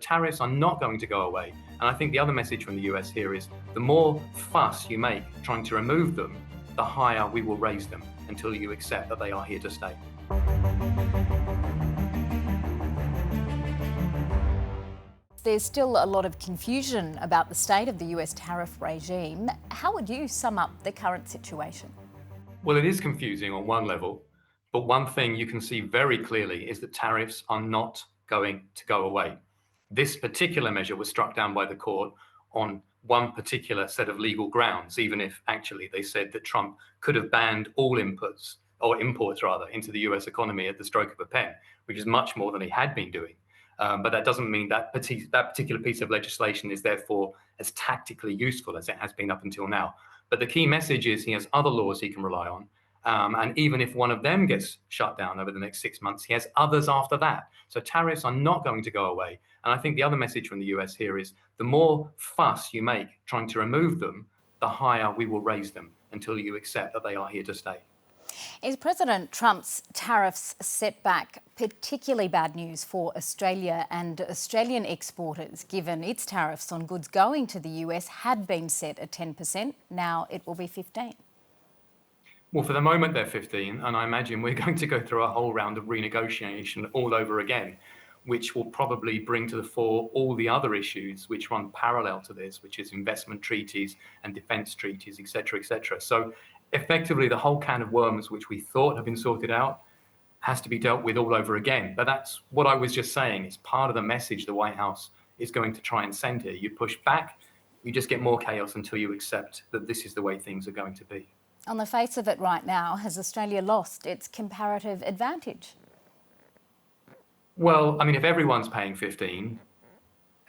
Tariffs are not going to go away. And I think the other message from the US here is the more fuss you make trying to remove them, the higher we will raise them until you accept that they are here to stay. There's still a lot of confusion about the state of the US tariff regime. How would you sum up the current situation? Well, it is confusing on one level, but one thing you can see very clearly is that tariffs are not going to go away. This particular measure was struck down by the court on one particular set of legal grounds, even if actually they said that Trump could have banned all inputs, or imports rather, into the US economy at the stroke of a pen, which is much more than he had been doing. But that doesn't mean that particular piece of legislation is therefore as tactically useful as it has been up until now. But the key message is he has other laws he can rely on. And even if one of them gets shut down over the next 6 months, he has others after that. So tariffs are not going to go away. And I think the other message from the US here is the more fuss you make trying to remove them, the higher we will raise them until you accept that they are here to stay. Is President Trump's tariffs setback particularly bad news for Australia and Australian exporters, given its tariffs on goods going to the US had been set at 10%, now it will be 15%? Well, for the moment, they're 15, and I imagine we're going to go through a whole round of renegotiation all over again, which will probably bring to the fore all the other issues which run parallel to this, which is investment treaties and defense treaties, et cetera, et cetera. So effectively, the whole can of worms, which we thought had been sorted out, has to be dealt with all over again. But that's what I was just saying. It's part of the message the White House is going to try and send here. You push back, you just get more chaos until you accept that this is the way things are going to be. On the face of it right now, has Australia lost its comparative advantage? Well, I mean, if everyone's paying 15,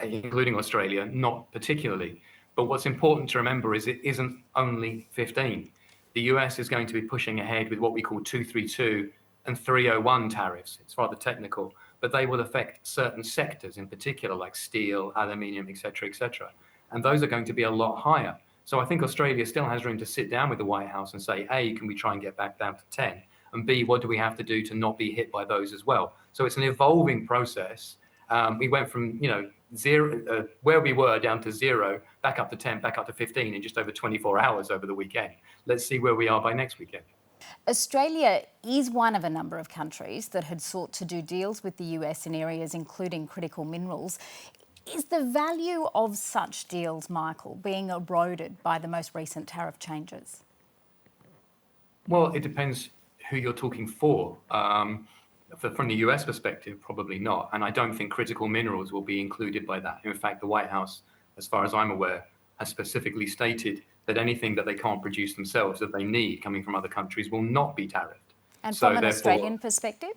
including Australia, not particularly. But what's important to remember is it isn't only 15. The US is going to be pushing ahead with what we call 232 and 301 tariffs. It's rather technical, but they will affect certain sectors in particular, like steel, aluminium, et cetera, et cetera. And those are going to be a lot higher. So I think Australia still has room to sit down with the White House and say, A, can we try and get back down to 10? And B, what do we have to do to not be hit by those as well? So it's an evolving process. We went from, zero, where we were down to 0, back up to 10, back up to 15 in just over 24 hours over the weekend. Let's see where we are by next weekend. Australia is one of a number of countries that had sought to do deals with the US in areas including critical minerals. Is the value of such deals, Michael, being eroded by the most recent tariff changes? Well, it depends who you're talking for. From the US perspective, probably not. And I don't think critical minerals will be included by that. In fact, the White House, as far as I'm aware, has specifically stated that anything that they can't produce themselves that they need coming from other countries will not be tariffed. And from an Australian perspective?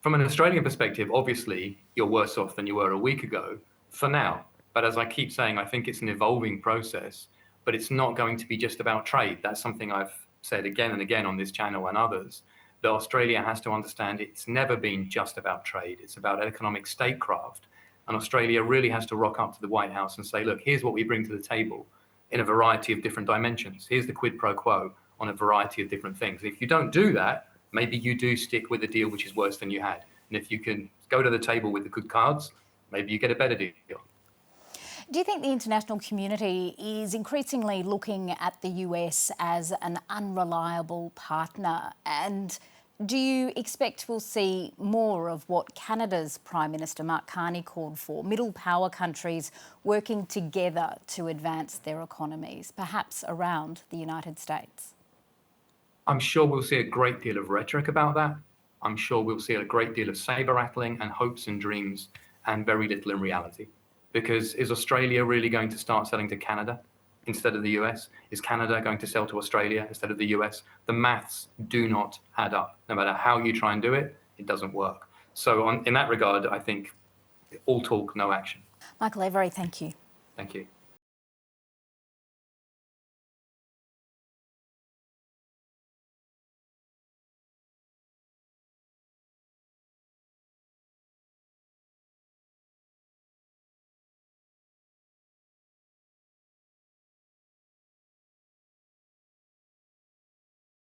From an Australian perspective, obviously, you're worse off than you were a week ago for now. But as I keep saying, I think it's an evolving process, but it's not going to be just about trade. That's something I've said again and again on this channel and others, that Australia has to understand it's never been just about trade. It's about economic statecraft. And Australia really has to rock up to the White House and say, look, here's what we bring to the table in a variety of different dimensions. Here's the quid pro quo on a variety of different things. If you don't do that, maybe you do stick with a deal which is worse than you had. And if you can go to the table with the good cards, maybe you get a better deal. Do you think the international community is increasingly looking at the US as an unreliable partner? And do you expect we'll see more of what Canada's Prime Minister Mark Carney called for, middle power countries working together to advance their economies, perhaps around the United States? I'm sure we'll see a great deal of rhetoric about that. I'm sure we'll see a great deal of saber rattling and hopes and dreams and very little in reality. Because is Australia really going to start selling to Canada instead of the US? Is Canada going to sell to Australia instead of the US? The maths do not add up. No matter how you try and do it, it doesn't work. So in that regard, I think all talk, no action. Michael Every, thank you. Thank you.